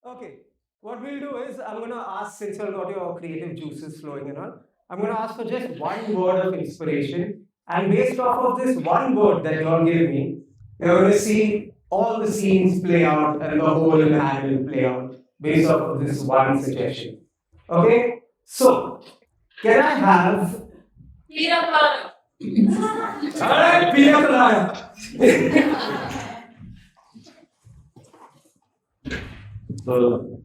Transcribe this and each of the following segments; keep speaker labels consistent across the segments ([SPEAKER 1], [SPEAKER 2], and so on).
[SPEAKER 1] Okay, what we'll do is I'm going to ask, since you've got your creative juices flowing and all, I'm going to ask for just one word of inspiration. And based off of this one word that you all give me, you're going to see all the scenes play out and the whole in the hand will play out based off of this one suggestion. Okay, so can I have. Alright, Pina Colada.
[SPEAKER 2] So,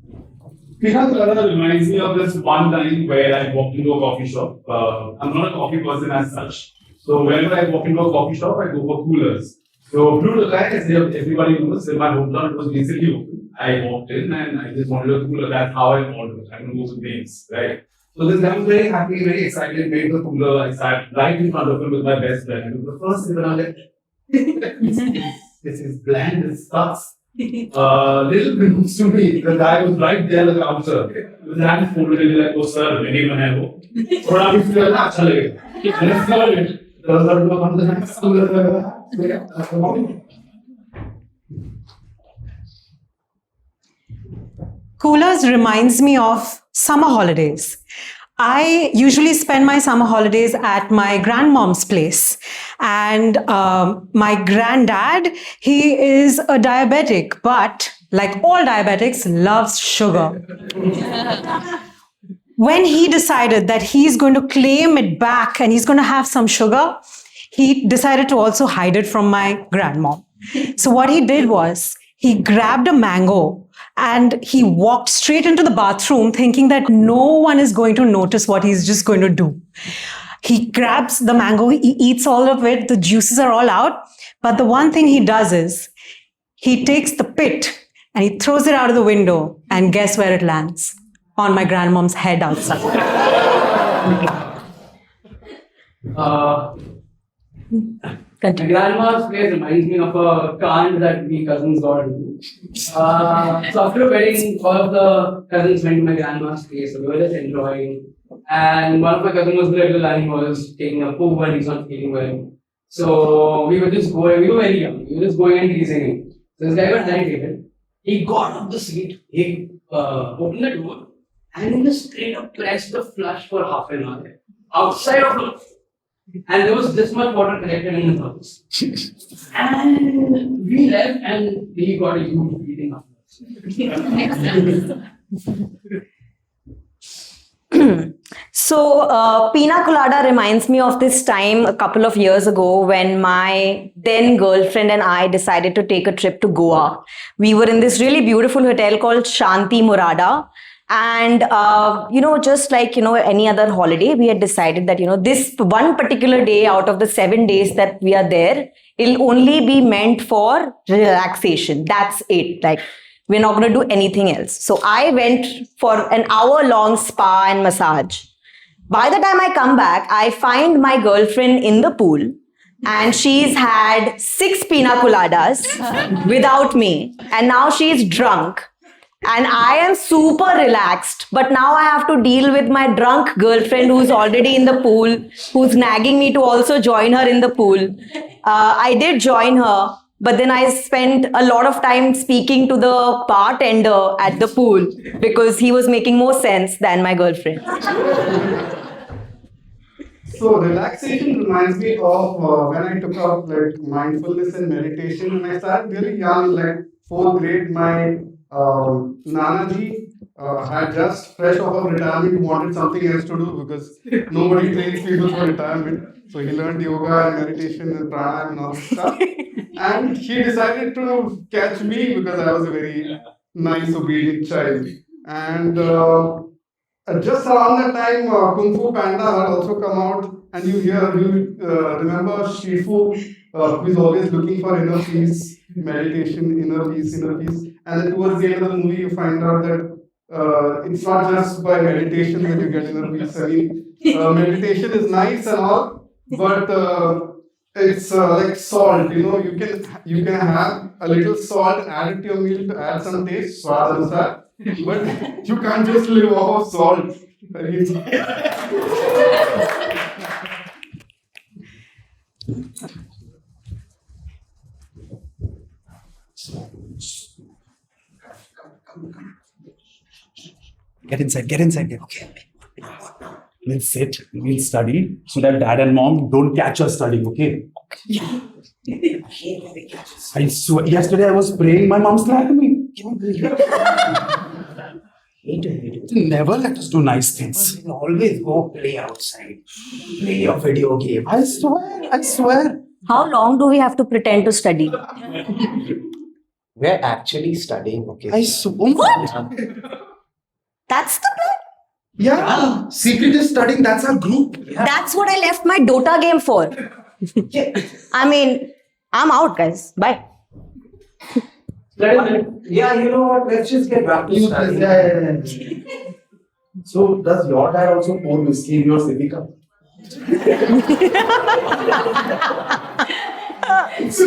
[SPEAKER 2] Pina Colada reminds me of this one time where I walked into a coffee shop. I'm not a coffee person as such. So whenever I walk into a coffee shop, I go for coolers. So Blue Lakai, as everybody knows, in my hometown, it was recently open. I walked in and I just wanted a cooler. That's how I ordered. I don't go with names, right? So this guy was very happy, very excited, made the cooler. I sat right in front of him with my best friend. And the first thing that I was like, this is bland, this sucks. Little bit to me, the guy was right there at the counter. With his hand folded in like, oh sir, मेरी मन है वो. थोड़ा भी feel करना अच्छा लगेगा. And I started it.
[SPEAKER 3] Coolers reminds me of summer holidays. I usually spend my summer holidays at my grandmom's place. And my granddad, he is a diabetic, but like all diabetics, loves sugar. When he decided that he's going to claim it back and he's going to have some sugar, he decided to also hide it from my grandmom. So what he did was he grabbed a mango and he walked straight into the bathroom thinking that no one is going to notice what he's just going to do. He grabs the mango, he eats all of it, the juices are all out. But the one thing he does is he takes the pit and he throws it out of the window, and guess where it lands? On my grandmom's head outside.
[SPEAKER 4] My grandma's place reminds me of a can't that we cousins got into. So after a wedding, all of the cousins went to my grandma's place. So we were just enjoying. And one of my cousins was little and he was taking a poo and he's not feeling well. So we were just going, we were very young. We were just going and teasing him. So this guy got irritated. He got off the seat. He opened the door and he just straight up pressed the flush for half an hour outside of the. And there was this much water collected in his house. And we left and he got a huge beating afterwards.
[SPEAKER 5] So, Pina Colada reminds me of this time a couple of years ago when my then girlfriend and I decided to take a trip to Goa. We were in this really beautiful hotel called Shanti Murada. And, just like, any other holiday, we had decided that, this one particular day out of the 7 days that we are there, it'll only be meant for relaxation. That's it. Like, we're not going to do anything else. So I went for an hour-long spa and massage. By the time I come back, I find my girlfriend in the pool and she's had 6 pina coladas without me. And now she's drunk. And I am super relaxed, but now I have to deal with my drunk girlfriend who's already in the pool, who's nagging me to also join her in the pool. I did join her, but then I spent a lot of time speaking to the bartender at the pool because he was making more sense than my girlfriend.
[SPEAKER 6] So relaxation reminds me of when I took up like mindfulness and meditation, and I started really young, like fourth grade. My Nanaji had just fresh off of retirement, wanted something else to do because nobody trains people for retirement. So he learned yoga and meditation and pranayama and all that stuff. And he decided to catch me because I was a very nice, obedient child. And just around that time, Kung Fu Panda had also come out, and you remember Shifu, who is always looking for inner peace, meditation, inner peace, inner peace. And then towards the end of the movie, you find out that it's not just by meditation that you get inner peace. I mean, meditation is nice and all, but it's like salt. You can have a little salt and add it to your meal to add some taste, swad anusar. But you can't just live off of salt. I mean,
[SPEAKER 2] Get inside. Okay. We'll sit, we'll study, so that dad and mom don't catch us studying, okay? I swear, yesterday I was praying, my mom slapped me. Never let us do nice things.
[SPEAKER 1] You always go play outside. Play your video game.
[SPEAKER 2] I swear.
[SPEAKER 5] How long do we have to pretend to study?
[SPEAKER 1] We're actually studying, okay?
[SPEAKER 2] I swear.
[SPEAKER 5] What? That's the plan?
[SPEAKER 2] Yeah, secret is studying, that's our group.
[SPEAKER 5] That's what I left my Dota game for. I mean, I'm out, guys. Bye.
[SPEAKER 1] Yeah, you know what? Let's just get back to studying.
[SPEAKER 2] So, does your dad also pour whiskey in your sippy cup? It's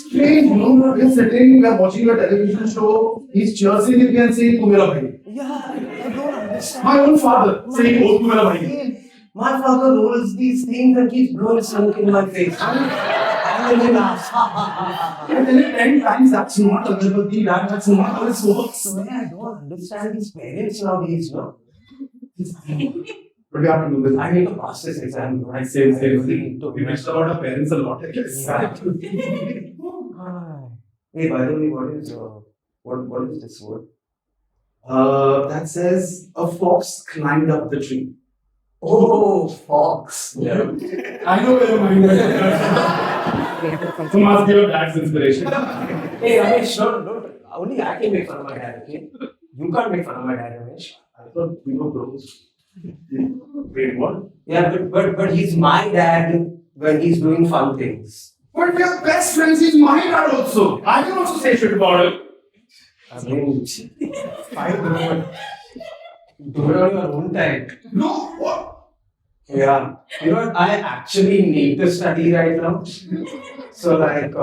[SPEAKER 2] strange, you know, we're sitting, we're watching a television show, he's cheering with me and saying, "Tu mera bhai."
[SPEAKER 1] Yeah, I don't understand.
[SPEAKER 2] My own father saying, "Oh, tu mera bhai."
[SPEAKER 1] My father rolls these things and keeps blowing smoke in my face. And then he laughs.
[SPEAKER 2] I tell him 10 times, that's not Agarbatti, Dad, that's not how it works.
[SPEAKER 1] I don't understand these parents nowadays, no?
[SPEAKER 2] But we have to do this.
[SPEAKER 1] I need to pass this exam.
[SPEAKER 2] I say,
[SPEAKER 1] really
[SPEAKER 2] we messed about our parents a lot, I guess.
[SPEAKER 1] Hey, by the way, what is this word?
[SPEAKER 2] That says a fox climbed up the tree.
[SPEAKER 1] Oh, fox.
[SPEAKER 2] Yeah. I know where your mind is. So must be your dad's inspiration.
[SPEAKER 1] Hey, Ramesh, don't. Only I can make fun of my dad, okay? You can't make fun of my dad, Ramesh.
[SPEAKER 2] I thought we were bros. Wait, what?
[SPEAKER 1] Yeah, but he's my dad when he's doing fun things.
[SPEAKER 2] But we are best friends, he's my dad also. I can also say shit about him.
[SPEAKER 1] I mean, fine, bro. Do it on your own time.
[SPEAKER 2] No, what?
[SPEAKER 1] Yeah. You know what? I actually need to study right now. So, like,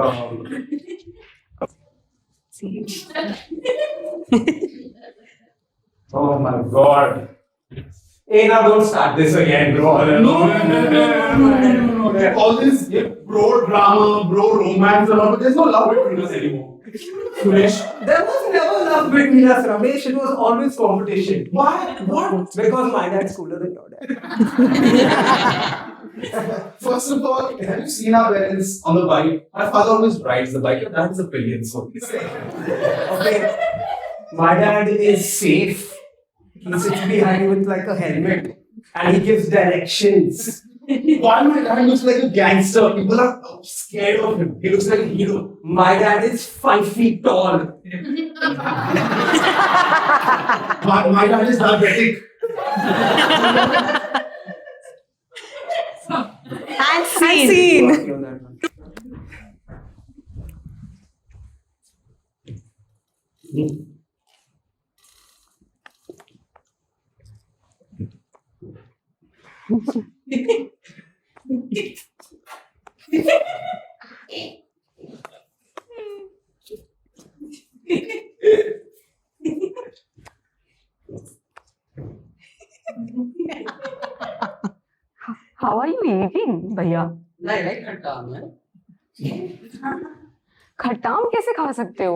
[SPEAKER 1] oh my god. Hey, now don't start this again, bro.
[SPEAKER 2] No. All this bro drama, bro romance and all, but there's no love between us anymore. Suresh.
[SPEAKER 1] There was never love between us, Ramesh. It was always competition.
[SPEAKER 2] Why? What?
[SPEAKER 1] Because my dad's cooler than your dad.
[SPEAKER 2] First of all, have you seen our parents on the bike? My father always rides the bike, your dad is a pillion, so.
[SPEAKER 1] Okay. My dad is safe. He sits behind with like a helmet and he gives directions.
[SPEAKER 2] Why my dad looks like a gangster? People are scared of him. He looks like a hero.
[SPEAKER 1] My dad is 5 feet tall.
[SPEAKER 2] My dad is diabetic.
[SPEAKER 5] And scene.
[SPEAKER 1] Working on that one.
[SPEAKER 7] How are you eating, भैया?
[SPEAKER 4] I like खट्टा man.
[SPEAKER 7] खट्टा आम कैसे खा सकते हो?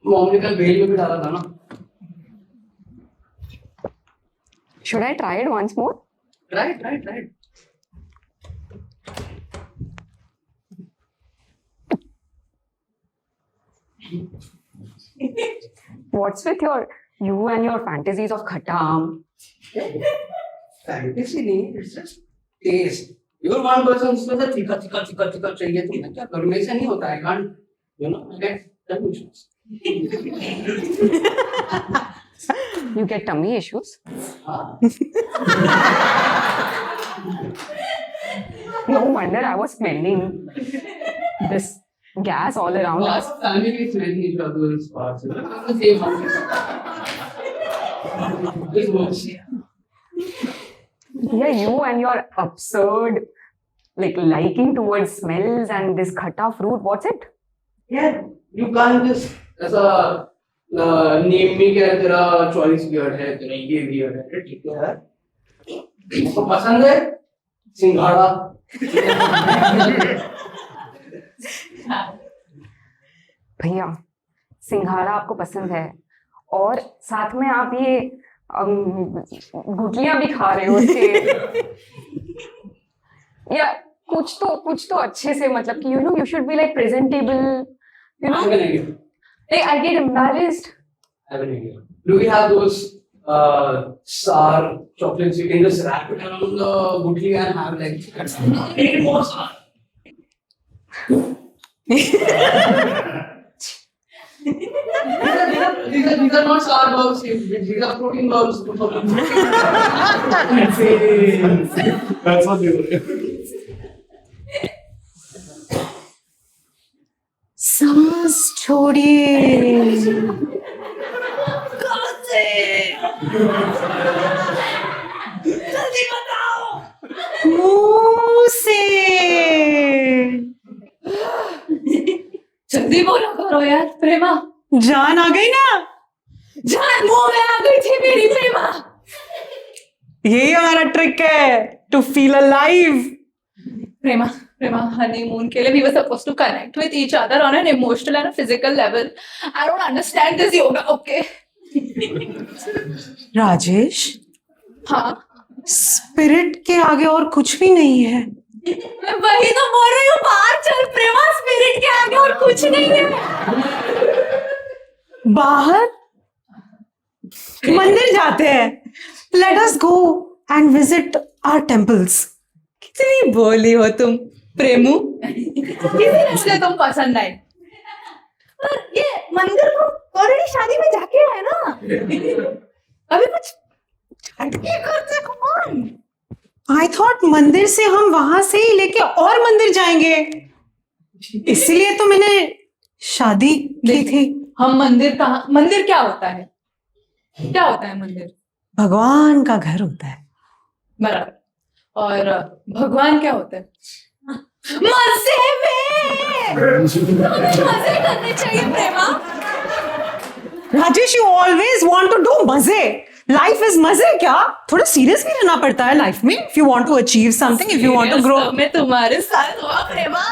[SPEAKER 4] Mom ने कल बेल में भी डाला था ना.
[SPEAKER 7] Should I try it once more?
[SPEAKER 4] Right.
[SPEAKER 7] What's with you and your fantasies of khatta aam?
[SPEAKER 4] Fantasy नहीं, it's just taste. You're one person उसमें से तीखा चाहिए तो मैं क्या करूँ? मेरे से नहीं होता. I can't, I get tummy issues.
[SPEAKER 7] You get tummy issues?
[SPEAKER 4] हाँ.
[SPEAKER 7] No wonder I was smelling this gas all around us.
[SPEAKER 4] Us family smelling each other's parts. I'm the same house. This works.
[SPEAKER 7] Yeah, you and your absurd liking towards smells and this khatta fruit. What's it?
[SPEAKER 4] Yeah, you can't just ऐसा name me क्या तेरा choice weird है, तेरा ये weird है, ठीक है? तो पसंद है सिंघाड़ा.
[SPEAKER 7] भैया सिंघाड़ा आपको पसंद है और साथ में आप ये गुटलियां भी खा रहे हो उसके या कुछ तो अच्छे से मतलब कि you should be like presentable,
[SPEAKER 4] I have an idea.
[SPEAKER 7] like I get embarrassed.
[SPEAKER 4] I have an idea. Do we have those sour chocolates? You can just wrap it around the gutli and have like make it more sour. These are not sour bulbs. These are protein bulbs.
[SPEAKER 2] That's what they were.
[SPEAKER 3] सांस छोड़िए मुंह से
[SPEAKER 7] जल्दी बोला करो यार प्रेमा,
[SPEAKER 3] जान आ गई ना,
[SPEAKER 7] जान मुंह में आ गई थी मेरी प्रेमा।
[SPEAKER 3] यही हमारा ट्रिक है to feel alive.
[SPEAKER 7] Prema, honeymoon ke liye we were supposed to connect with each other on an emotional and a physical level. I don't understand this yoga, okay?
[SPEAKER 3] Rajesh,
[SPEAKER 7] हाँ,
[SPEAKER 3] स्पिरिट के आगे और कुछ भी नहीं है.
[SPEAKER 7] मैं वही तो बोल रही हूँ, बाहर चल प्रेमा, स्पिरिट के आगे और कुछ नहीं है.
[SPEAKER 3] बाहर मंदिर जाते हैं. Let us go and visit our temples.
[SPEAKER 7] कितनी बोली हो तुम प्रेमू, इसलिए तुम पसंद आए. पर ये मंदिर को ऑलरेडी शादी में जाके आए ना, अभी कुछ हटके करते. कौन
[SPEAKER 3] आई थॉट मंदिर से हम वहां से ही लेके और मंदिर जाएंगे, इसलिए तो मैंने शादी की थी.
[SPEAKER 7] हम मंदिर कहाँ, मंदिर क्या होता है, क्या होता है मंदिर?
[SPEAKER 3] भगवान का घर होता है.
[SPEAKER 7] बराबर. और भगवान क्या होता है? मजे में. मजे करने चाहिए Prema.
[SPEAKER 3] Rajesh, you always want to do मजे. लाइफ इज मजे. क्या थोड़ा सीरियस भी रहना पड़ता है लाइफ में. If you want to achieve something, if you want to grow.
[SPEAKER 7] मैं तुम्हारे साथ हुआ प्रेमा.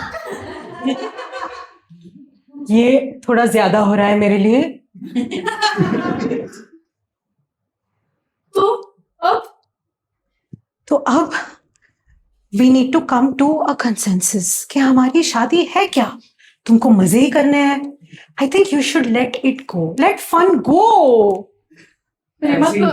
[SPEAKER 3] ये थोड़ा ज्यादा हो रहा है मेरे लिए. तो अब we need to come to a consensus कि हमारी शादी है क्या. तुमको मजे ही करने हैं. I think you should let it go. Let fun go.
[SPEAKER 7] Prema तो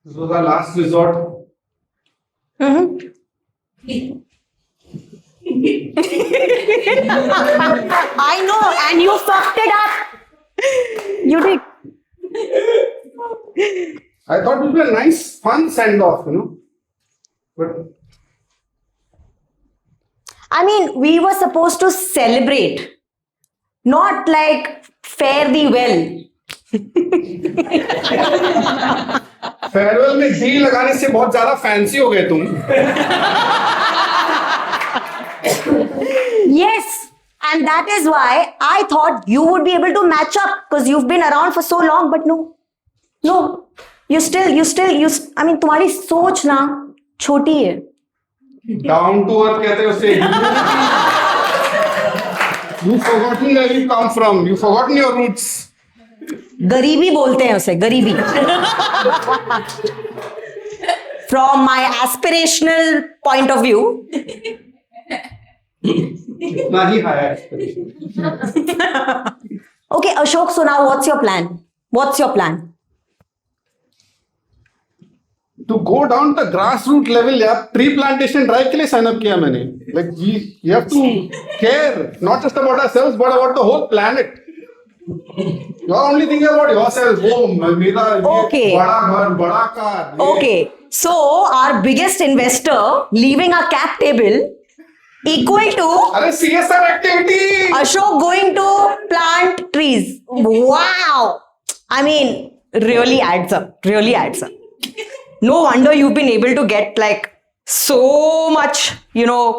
[SPEAKER 6] This was our last resort.
[SPEAKER 5] I know, and you fucked it up. You did.
[SPEAKER 6] I thought it would be a nice, fun send-off, But
[SPEAKER 5] I mean, we were supposed to celebrate, not like fare thee well.
[SPEAKER 6] Farewell में D लगाने से बहुत ज्यादा fancy हो गए तुम.
[SPEAKER 5] Yes, and that is why I thought you would be able to match up because you've been around for so long, but no, you I mean, तुम्हारी सोच ना छोटी है.
[SPEAKER 6] Down to earth कहते हैं उसे. You've forgotten where you come from. You've forgotten your roots.
[SPEAKER 5] गरीबी बोलते हैं उसे, गरीबी. From my aspirational point of view.
[SPEAKER 6] इतना ही high expectation.
[SPEAKER 5] Okay, Ashok, so now what's your plan? What's your plan?
[SPEAKER 6] To go down the grassroots level, यार tree plantation drive के लिए sign up किया मैंने. Like we have to care not just about ourselves but about the whole planet. You are only thinking about yourself. Oh, मेरा
[SPEAKER 5] Okay.
[SPEAKER 6] बड़ा घर, बड़ा car.
[SPEAKER 5] Okay, so our biggest investor leaving our cap table equal to
[SPEAKER 6] अरे CSR activity.
[SPEAKER 5] Ashok going to plant trees. Wow! I mean, really adds up. Really adds up. No wonder you've been able to get like so much,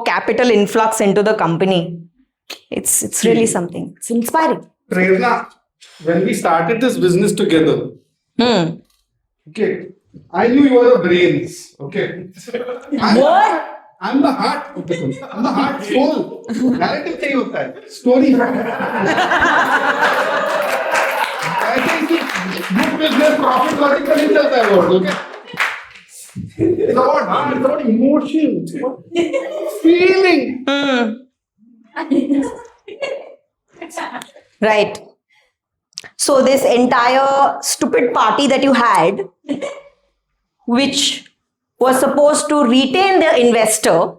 [SPEAKER 5] capital influx into the company. It's really something. It's inspiring.
[SPEAKER 6] Prerna when we started this business together,
[SPEAKER 5] Hmm.
[SPEAKER 6] okay, I knew you were the brains. Okay.
[SPEAKER 5] What?
[SPEAKER 6] I'm the heart. I'm the heart soul. Narrative चाहिए होता है. Story. ऐसे ही good business profit logic का नहीं चलता है world. Okay. It's about heart. It's about emotion. It's about feeling.
[SPEAKER 5] Right. So this entire stupid party that you had, which was supposed to retain the investor,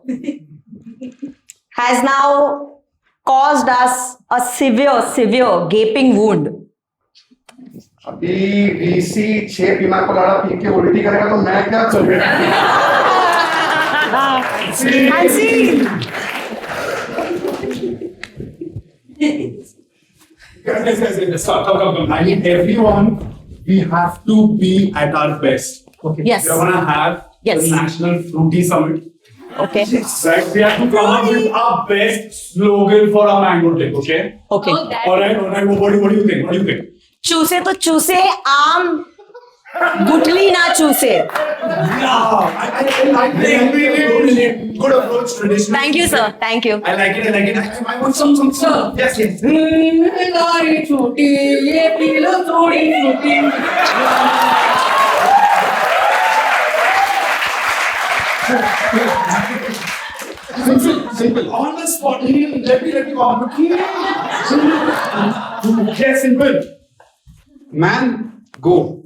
[SPEAKER 5] has now caused us a severe gaping wound.
[SPEAKER 6] अभी VC 6 पीना कोलाड़ा P के उल्टी करेगा तो मैं क्या करूँगा?
[SPEAKER 3] I see.
[SPEAKER 2] Guys, stop, come. I need everyone. We have to be at our best. Okay.
[SPEAKER 5] Yes.
[SPEAKER 2] We're gonna have
[SPEAKER 5] Yes.
[SPEAKER 2] the National Fruity Summit.
[SPEAKER 5] Okay.
[SPEAKER 2] Right? We have to come up with our best slogan for our mango trip. Okay.
[SPEAKER 5] Okay.
[SPEAKER 7] Oh, that-
[SPEAKER 2] All right. What do you think? What do you think?
[SPEAKER 5] चूसे तो चूसे आम गुठली ना चूसे.
[SPEAKER 2] I like it. Good approach, traditional.
[SPEAKER 5] Thank you, sir. Thank you.
[SPEAKER 2] I like it. I want some. Yes.
[SPEAKER 4] लाई छोटी ये P low थोड़ी छोटी.
[SPEAKER 2] Simple. On the spot. Let me walk. Yes, simple.
[SPEAKER 6] Man, go.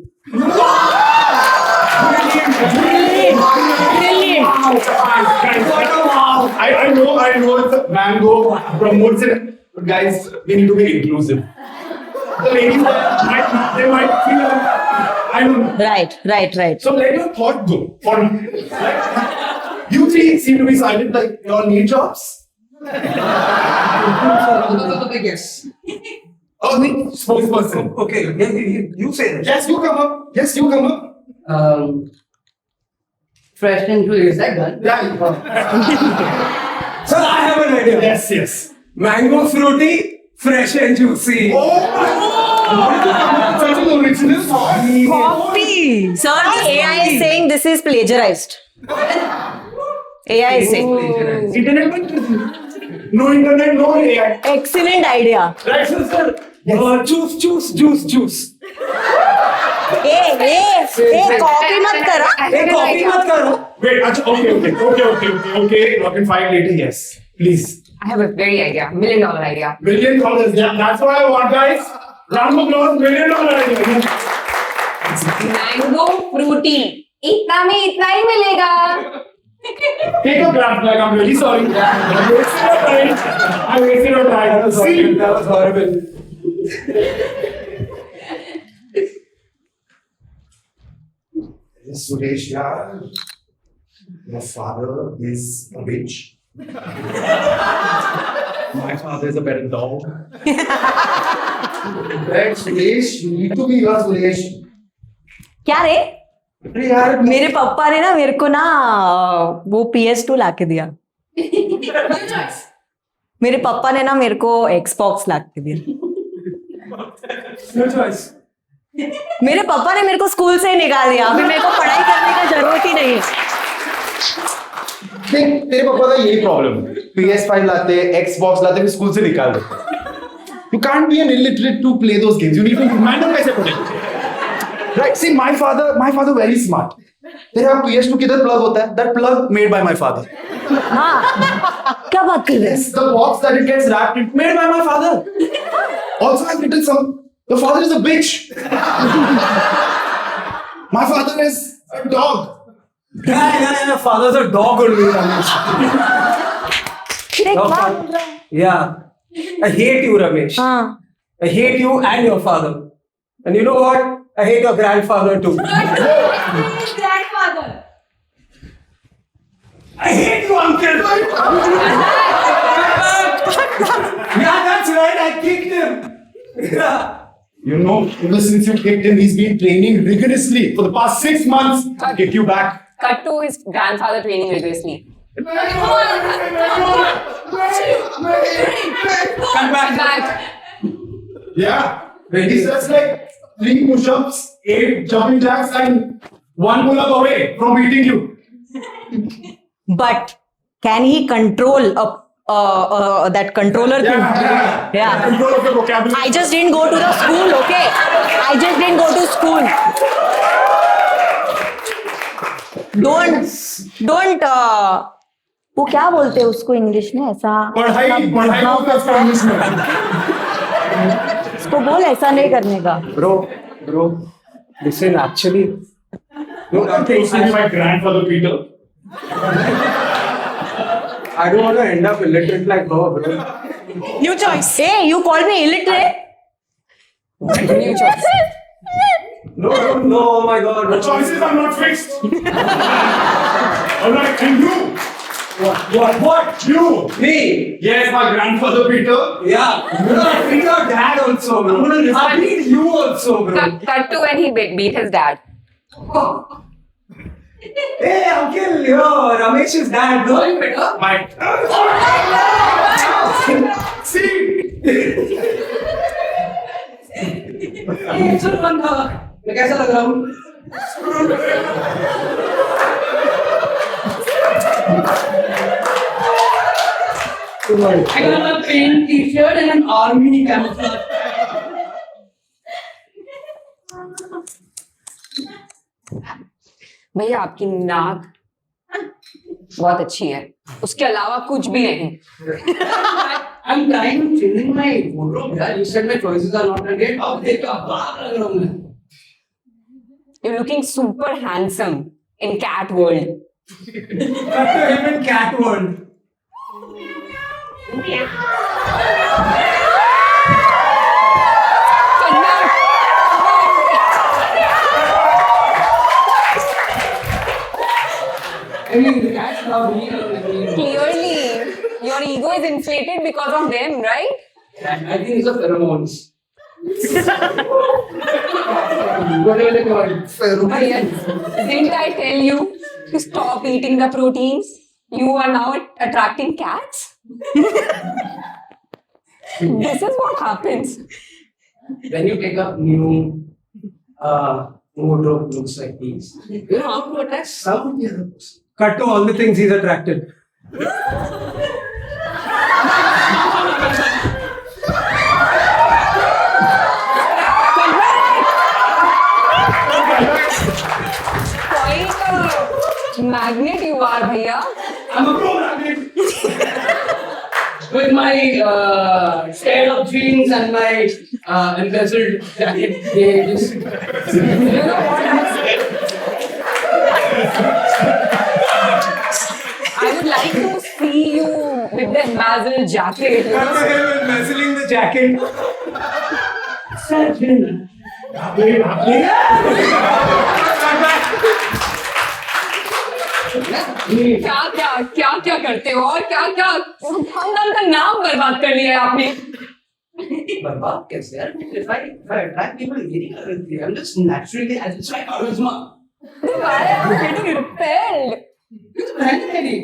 [SPEAKER 2] I know it's a mango promotes it, but guys, we need to be inclusive. The ladies they might feel I don't know.
[SPEAKER 5] Right.
[SPEAKER 2] So let your thought go. For you three seem to be silent, like you all need jobs.
[SPEAKER 4] Yes.
[SPEAKER 2] Oh, the spokesperson.
[SPEAKER 1] Okay, you say that.
[SPEAKER 2] Yes, you come up.
[SPEAKER 4] Fresh and juicy, is that done?
[SPEAKER 2] Yeah.
[SPEAKER 1] Sir, I have an idea.
[SPEAKER 2] Yes.
[SPEAKER 1] Mango fruity, fresh and juicy.
[SPEAKER 2] Such an original thought.
[SPEAKER 3] Coffee.
[SPEAKER 5] Sir, the AI is saying this is plagiarized. AI is saying.
[SPEAKER 2] Internet, no internet, no AI.
[SPEAKER 5] Excellent idea.
[SPEAKER 2] Right, sir.
[SPEAKER 1] Juice.
[SPEAKER 5] Copy मत करो.
[SPEAKER 1] Copy मत करो.
[SPEAKER 2] Wait, okay. Rock and file later, yes. Please.
[SPEAKER 8] I have a very idea, $1 million idea.
[SPEAKER 2] $1 million, yeah, that's what I want, guys. Round of applause, $1 million idea.
[SPEAKER 8] Mango fruity. इतना में इतना ही मिलेगा.
[SPEAKER 2] Take a grab, like, I'm really sorry. I'm wasting your time. See?
[SPEAKER 1] That was horrible.
[SPEAKER 9] Suresh, yaar, your father is a witch. My father is a better dog. Right, Suresh, you need to be here, Suresh.
[SPEAKER 5] क्या रे?
[SPEAKER 9] अरे यार
[SPEAKER 5] मेरे पापा ने ना मेरे को ना वो PS2 लाके दिया. मेरे पापा ने ना मेरे को Xbox लाके दिया.
[SPEAKER 1] No choice.
[SPEAKER 5] मेरे पापा ने मेरे को स्कूल से ही निकाल दिया. अभी मेरे को पढ़ाई करने का जरूरत ही नहीं है.
[SPEAKER 9] देख तेरे पापा का यही प्रॉब्लम है PS5 लाते Xbox लाते फिर स्कूल से निकाल देते You can't be an illiterate to play those games. You need to manual कैसे पढ़ेंगे Right, see my father very smart. तेरे यहाँ PS2 किधर plug होता है? That plug made by my father.
[SPEAKER 5] हाँ, क्या बात कर रहे हैं?
[SPEAKER 9] Yes, the box that it gets wrapped in made by my father. Also, I've written some. Your father is a bitch. My father is a dog.
[SPEAKER 1] Yeah, father's a dog only. Ramesh.
[SPEAKER 5] फिर एक
[SPEAKER 1] Your
[SPEAKER 5] बात
[SPEAKER 1] father-
[SPEAKER 5] बोल रहा हूँ.
[SPEAKER 1] Yeah. I hate you, Ramesh.
[SPEAKER 5] हाँ.
[SPEAKER 1] I hate you and your father. And you know what? I hate your grandfather too.
[SPEAKER 7] Grandfather.
[SPEAKER 1] I hate you, uncle. Yeah, that's right. I kicked him. Yeah.
[SPEAKER 9] You know, ever since you kicked him, he's been training rigorously for the past 6 months to kick you back.
[SPEAKER 8] Cut to his grandfather training rigorously.
[SPEAKER 1] Come back.
[SPEAKER 8] Back.
[SPEAKER 9] Yeah.
[SPEAKER 2] He's just like 3 push-ups, 8 jumping jacks, and 1 pull-up away from beating you.
[SPEAKER 5] But can he control that controller thing? Yeah.
[SPEAKER 2] Control of your vocabulary.
[SPEAKER 5] I just didn't go to the school, okay? I just didn't go to school. Don't वो क्या बोलते हैं उसको English में ऐसा
[SPEAKER 2] पढ़ाई बोलते हैं उसको इंग्लिश में.
[SPEAKER 5] उसको बोल ऐसा नहीं करने का.
[SPEAKER 1] Bro, listen, actually, no, nothing.
[SPEAKER 2] See my grandfather Peter.
[SPEAKER 1] I don't want to end up illiterate like her, bro.
[SPEAKER 3] New choice.
[SPEAKER 5] Hey, you called me illiterate?
[SPEAKER 8] New choice.
[SPEAKER 1] No, oh my god.
[SPEAKER 2] The choices are not fixed. Alright, and you? What? You?
[SPEAKER 1] Me?
[SPEAKER 2] Yes, my grandfather Peter.
[SPEAKER 1] Yeah. I'm gonna beat your dad also, bro. I beat you also, bro.
[SPEAKER 8] Cut to when he beat his dad.
[SPEAKER 1] Hey, uncle, yo, Ramesh's dad, bro.
[SPEAKER 2] My. See?
[SPEAKER 4] मैं कैसा लग रहा हूँ? I got a plain t-shirt and an army camouflage.
[SPEAKER 8] भैया आपकी नाक बहुत अच्छी है उसके अलावा कुछ भी नहीं.
[SPEAKER 4] I'm trying to change my wardrobe. यार, you said my choices are not great. अब देखा बाहर लग रहा हूँ मैं.
[SPEAKER 8] You're looking super handsome in cat world.
[SPEAKER 1] Cut to him in cat world.
[SPEAKER 4] I mean, the cats love me.
[SPEAKER 8] Clearly, your ego is inflated because of them, right?
[SPEAKER 4] I think it's a pheromones. Whatever they call it.
[SPEAKER 8] Bhaiya, didn't I tell you to stop eating the proteins? You are now attracting cats? This is what happens.
[SPEAKER 4] When you take up new wardrobe looks like these, you know how to attract some of the other person.
[SPEAKER 1] Cut to all the things he's attracted.
[SPEAKER 8] Quite a magnet you are, bhaiya.
[SPEAKER 2] I'm a pro magnet.
[SPEAKER 4] With my teared-up jeans and my embezzled jacket, they just.
[SPEAKER 8] You know what? I would like to see you with the embezzled jacket. You
[SPEAKER 1] Cut
[SPEAKER 8] know?
[SPEAKER 1] to him embezzling the jacket.
[SPEAKER 8] क्या करते हो और क्या खानदान का नाम बर्बाद कर लिया है आपने.
[SPEAKER 4] बर्बाद कैसे यार? If I attract people, ये नहीं कर रही थी. I'm just naturally, it's my charisma.
[SPEAKER 8] Why are you getting repelled?
[SPEAKER 4] It's brand ready.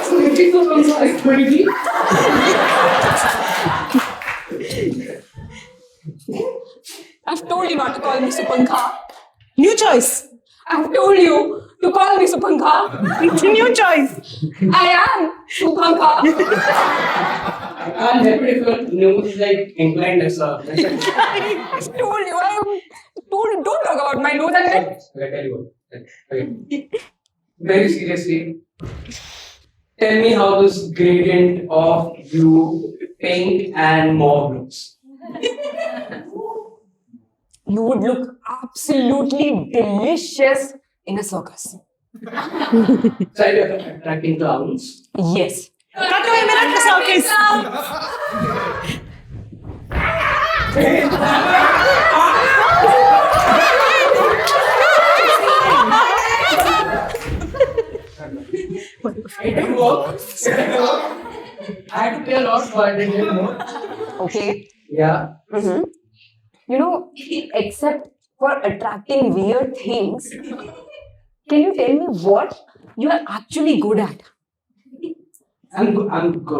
[SPEAKER 4] So looking for some size 20.
[SPEAKER 8] I've told you not to call me Supankha.
[SPEAKER 3] New choice.
[SPEAKER 8] I've told you to call me Supankha.
[SPEAKER 3] New choice.
[SPEAKER 8] I am Supankha.
[SPEAKER 4] I can't help it if your nose is like inclined as a.
[SPEAKER 8] I told you. Don't talk about my nose.
[SPEAKER 4] Okay, I tell you what. Okay. Very seriously, tell me how this gradient of you, pink and mauve looks.
[SPEAKER 8] You would look absolutely delicious in a circus.
[SPEAKER 4] So you're attracting clowns.
[SPEAKER 8] Yes.
[SPEAKER 3] Cut to him in a circus.
[SPEAKER 4] It didn't work. I had to pay a lot, but it didn't work.
[SPEAKER 8] Okay.
[SPEAKER 4] Yeah.
[SPEAKER 8] Mm-hmm. You know, except for attracting weird things, can you tell me what you are actually good at?
[SPEAKER 4] I'm good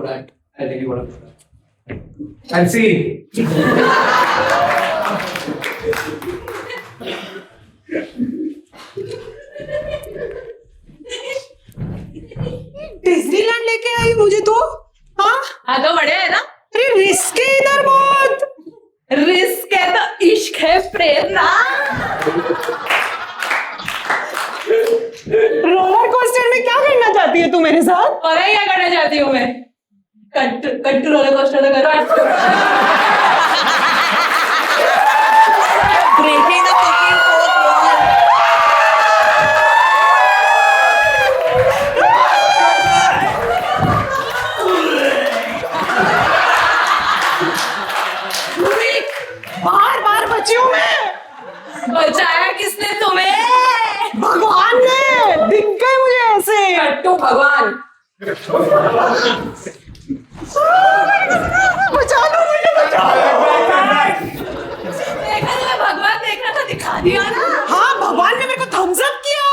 [SPEAKER 4] at. I'll tell you what I'm good at.
[SPEAKER 1] And see.
[SPEAKER 3] Disneyland लेके आई मुझे तो। हाँ
[SPEAKER 7] हाँ तो बढ़िया है ना।
[SPEAKER 3] अरे रिस्क है इधर बहुत।
[SPEAKER 7] रिस्क है तो इश्क है प्रेरणा।
[SPEAKER 3] रोलर कोस्टर में क्या करना चाहती है तू मेरे साथ?
[SPEAKER 7] और क्या करना चाहती हूँ मैं? कट रोलर कोस्टर तो करो।
[SPEAKER 5] Breaking the fucking fourth wall.
[SPEAKER 3] बार बार बची हूँ मैं।
[SPEAKER 7] बचाया किसने तुम्हें?
[SPEAKER 3] भगवान ने दिख गए मुझे ऐसे।
[SPEAKER 8] कट्टू भगवान।
[SPEAKER 3] बचा लो मुझे, बचा
[SPEAKER 7] देखा तुम्हें भगवान देखना था, दिखा दिया ना।
[SPEAKER 3] हाँ भगवान ने मेरे को थम्स अप किया।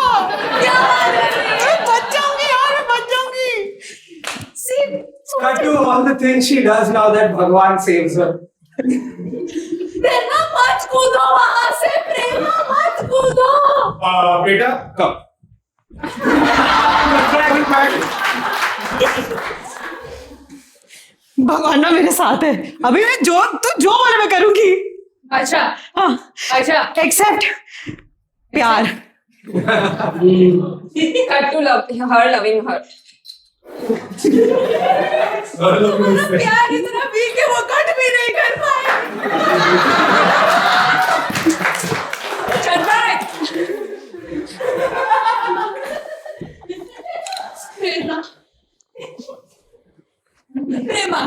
[SPEAKER 7] क्या बात है?
[SPEAKER 3] मैं बच जाऊंगी यार, मैं बच जाऊंगी।
[SPEAKER 1] Cut to all the things she does now that Bhagwan saves her.
[SPEAKER 7] प्रेरणा मत कूदो वहां से, प्रेरणा मत कूदो।
[SPEAKER 2] बेटा कब?
[SPEAKER 3] भगवान ना मेरे साथ है। अभी मैं जो तू जो बोले मैं करूंगी।
[SPEAKER 7] अच्छा
[SPEAKER 3] हाँ
[SPEAKER 7] अच्छा।
[SPEAKER 3] एक्सेप्ट प्यार।
[SPEAKER 8] Cut to her loving her.
[SPEAKER 7] प्यार इतना वीक है वो कट भी नहीं कर पाए। चल बैठ। प्रेरणा, प्रेमा,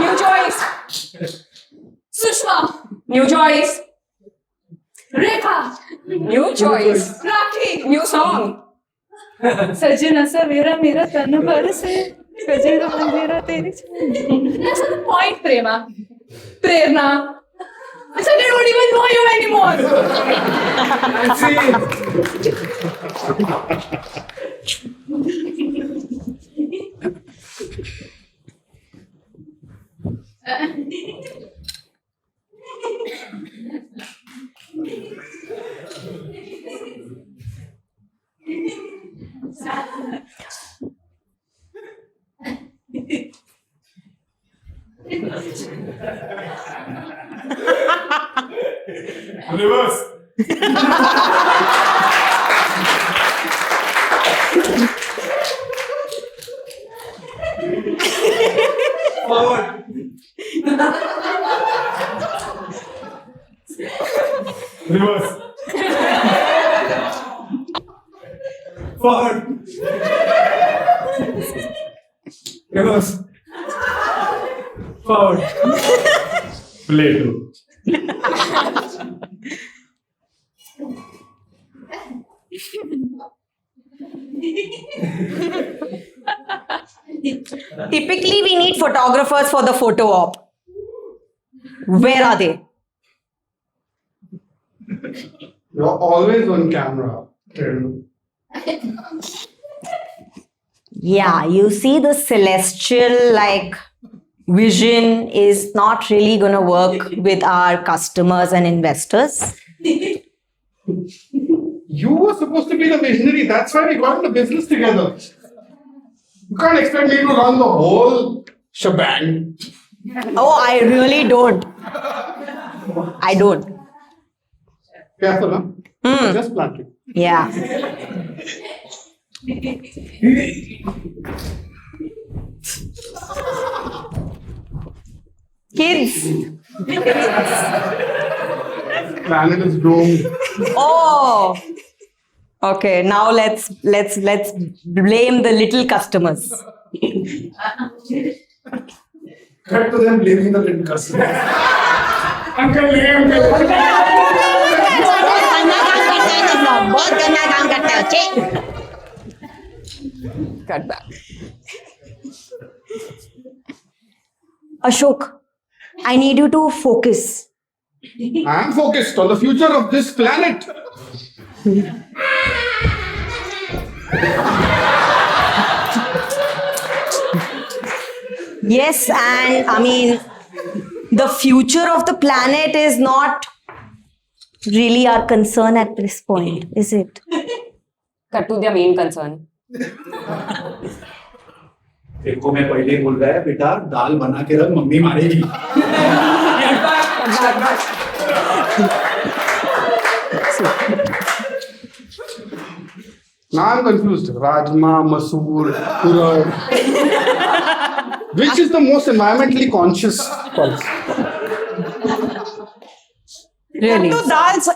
[SPEAKER 8] New choice.
[SPEAKER 7] Sushma,
[SPEAKER 8] New choice.
[SPEAKER 7] रेखा,
[SPEAKER 8] New choice.
[SPEAKER 7] राखी,
[SPEAKER 8] New song.
[SPEAKER 7] सजना सवेरा मेरा तन भर से सजना मेरा तेरी। That's the point, Prema, Prerna. I said I don't even know you anymore.
[SPEAKER 1] And see.
[SPEAKER 2] Reverse.
[SPEAKER 1] Forward.
[SPEAKER 2] Reverse.
[SPEAKER 1] Forward. Reverse. Forward.
[SPEAKER 2] Play two.
[SPEAKER 5] Typically, we need photographers for the photo op. Where are they?
[SPEAKER 6] You're always on camera.
[SPEAKER 5] Yeah, you see, the celestial vision is not really going to work with our customers and investors.
[SPEAKER 6] You were supposed to be the visionary. That's why we got into business together. You can't expect me to run the whole shebang.
[SPEAKER 5] Oh, I really don't. I don't.
[SPEAKER 6] Careful, huh? Just planting.
[SPEAKER 5] Yeah. Kids.
[SPEAKER 6] Planet is doomed.
[SPEAKER 5] Oh. Okay, now let's blame the little customers.
[SPEAKER 6] Cut to them blaming the little customer. Uncle,
[SPEAKER 5] Cut back. Ashok, I need you to focus.
[SPEAKER 6] I am focused on the future of this planet.
[SPEAKER 5] Yes, and I mean, the future of the planet is not really our concern at this point, is it?
[SPEAKER 8] Cut to their main concern.
[SPEAKER 9] देखो मैं पहले ही बोल रहा है बेटा दाल बना के रख मम्मी मारेगी
[SPEAKER 6] Now I'm confused. Rajma, Masoor, Urad. Which is the most environmentally conscious pulse?
[SPEAKER 3] Come to Dal's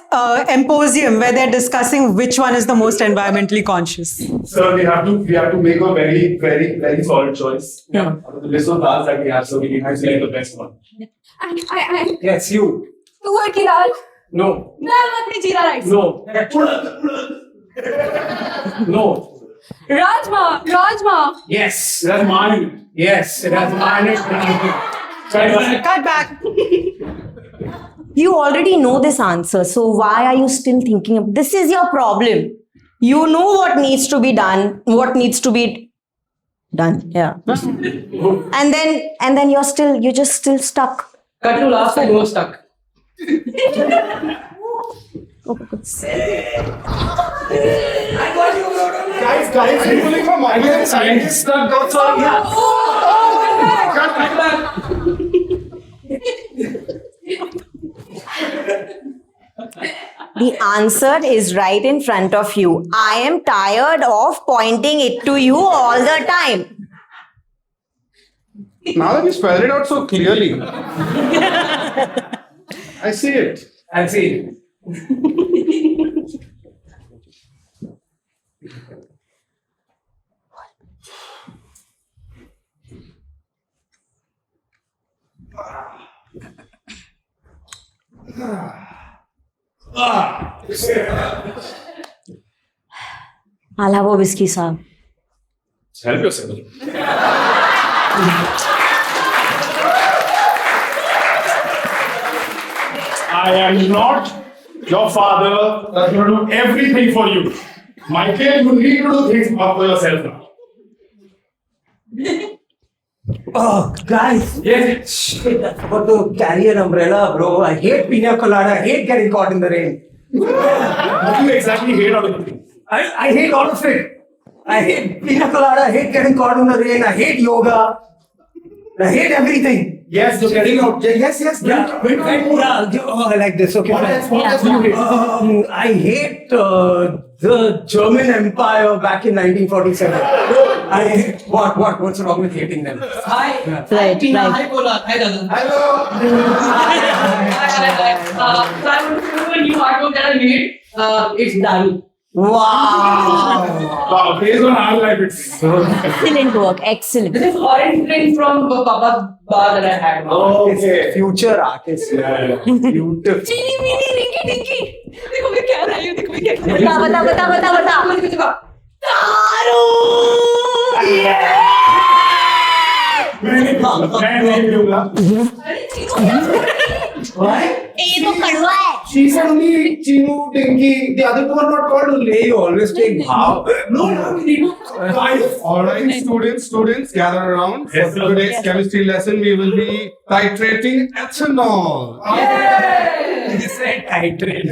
[SPEAKER 3] symposium where they're discussing which one is the most environmentally conscious.
[SPEAKER 2] Sir, we have to make a very solid choice. Yeah. Out of the list of dals that we have, so we need to select the best one.
[SPEAKER 7] I
[SPEAKER 1] Yes, you.
[SPEAKER 7] तुअर की दाल,
[SPEAKER 1] No.
[SPEAKER 7] दाल मखनी जीरा rice,
[SPEAKER 1] No. No.
[SPEAKER 7] Rajma,
[SPEAKER 1] Yes.
[SPEAKER 2] That's mine.
[SPEAKER 1] Yes, it has minus.
[SPEAKER 3] Cut back.
[SPEAKER 5] You already know this answer, so why are you still thinking of this? Is your problem. You know what needs to be done, yeah. and then you're just still stuck.
[SPEAKER 4] Cut to last time you were stuck.
[SPEAKER 6] Guys, you're pulling my mind.
[SPEAKER 2] Scientists stuck. That's all.
[SPEAKER 4] Cut back.
[SPEAKER 5] The answer is right in front of you. I am tired of pointing it to you all the time.
[SPEAKER 6] Now that you spelled it out so clearly, I see it.
[SPEAKER 1] And see.
[SPEAKER 5] I'll have a whiskey, sir.
[SPEAKER 2] Help yourself. I am not your father that's going to do everything for you. Michael, you need to do things for yourself now.
[SPEAKER 1] Oh, guys.
[SPEAKER 2] Yes.
[SPEAKER 1] Shit, I forgot to carry an umbrella, bro. I hate pina colada. I hate getting caught in the rain.
[SPEAKER 2] What do you exactly hate out of the thing?
[SPEAKER 1] I hate all of it. I hate pina colada. I hate getting caught in the rain. I hate yoga. I hate everything.
[SPEAKER 9] yes you're getting out
[SPEAKER 1] Yes.
[SPEAKER 9] yeah
[SPEAKER 1] Like this. Okay.
[SPEAKER 9] what else do you hate
[SPEAKER 1] I hate the German Empire back in 1947. I hate what's wrong with hating them?
[SPEAKER 4] Hi.
[SPEAKER 5] Right,
[SPEAKER 4] Tina,
[SPEAKER 5] right.
[SPEAKER 4] hi, Pola. Hi, Dadan.
[SPEAKER 9] hello
[SPEAKER 4] So I want to show you a new artwork that I made. It's Daru.
[SPEAKER 1] Wow.
[SPEAKER 2] Wow, based on our life, it's
[SPEAKER 5] Excellent work. Excellent.
[SPEAKER 4] This is orange print from Papa's bar that I had.
[SPEAKER 1] It's future artist.
[SPEAKER 2] yeah.
[SPEAKER 1] Beautiful.
[SPEAKER 7] चीनी मीनी रिंकी टिंकी, देखो मैं क्या लाई हूँ, देखो मैं क्या
[SPEAKER 5] बता.
[SPEAKER 2] मैं नहीं पीऊंगा.
[SPEAKER 5] ये तो कड़वा है.
[SPEAKER 9] she said only Chinu Dinky the other two are not called only
[SPEAKER 1] Hey, you always take bhav.
[SPEAKER 2] No, we need to.
[SPEAKER 6] All right, students, gather around.
[SPEAKER 2] Yes,
[SPEAKER 6] For
[SPEAKER 2] sir.
[SPEAKER 6] today's chemistry lesson, we will be titrating ethanol.
[SPEAKER 1] He said titrate.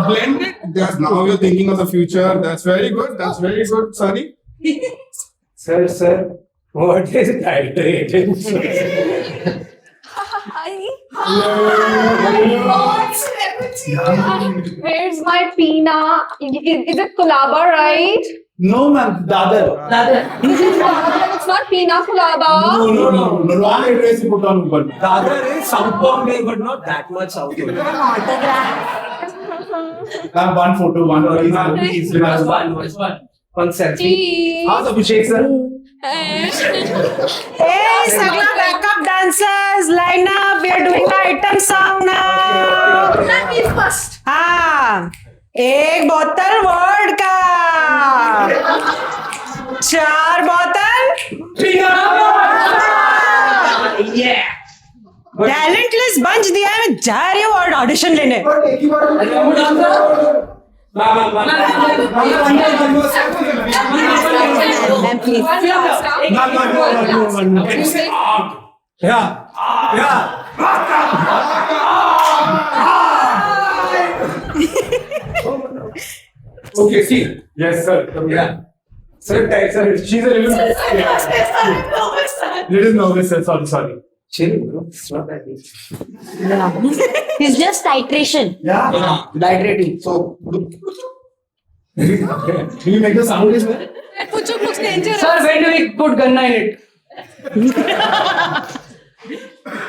[SPEAKER 6] Blend it. Now you're thinking of the future. That's very good. Sunny.
[SPEAKER 1] Sir, what is titrate?
[SPEAKER 7] Where's my Pina? Is it Kulaba, right?
[SPEAKER 9] no ma'am dadar
[SPEAKER 7] It's not Pina Kulaba.
[SPEAKER 9] no wrong address you put on Google
[SPEAKER 1] Dadar is South Bombay, but not that much South Bombay.
[SPEAKER 2] Have one photo, one
[SPEAKER 1] Please, one selfie.
[SPEAKER 7] Cheese.
[SPEAKER 1] How's Abhishek, sir?
[SPEAKER 3] Hey, Sagla backup dancers, line up. We are doing the item song now.
[SPEAKER 7] That means first.
[SPEAKER 3] हाँ, एक बोतल vodka, 4 बोतल
[SPEAKER 1] Yeah.
[SPEAKER 3] Talentless bunch दिया है. मैं जा रही हूँ और ऑडिशन लेने.
[SPEAKER 9] but एक ही बार
[SPEAKER 3] Ma'am, please.
[SPEAKER 1] Can you say arg? Yeah. Okay, see.
[SPEAKER 2] Yes, sir.
[SPEAKER 1] Yeah. Sir, she's a little
[SPEAKER 2] Little nervous, sir. Sorry.
[SPEAKER 1] chill, bro. It's not that deep.
[SPEAKER 5] It's just titration.
[SPEAKER 9] Yeah.
[SPEAKER 4] Dilating.
[SPEAKER 9] So, do you make the sound as well?
[SPEAKER 7] Puchu looks dangerous.
[SPEAKER 4] Sir, when do we put Ganna in it?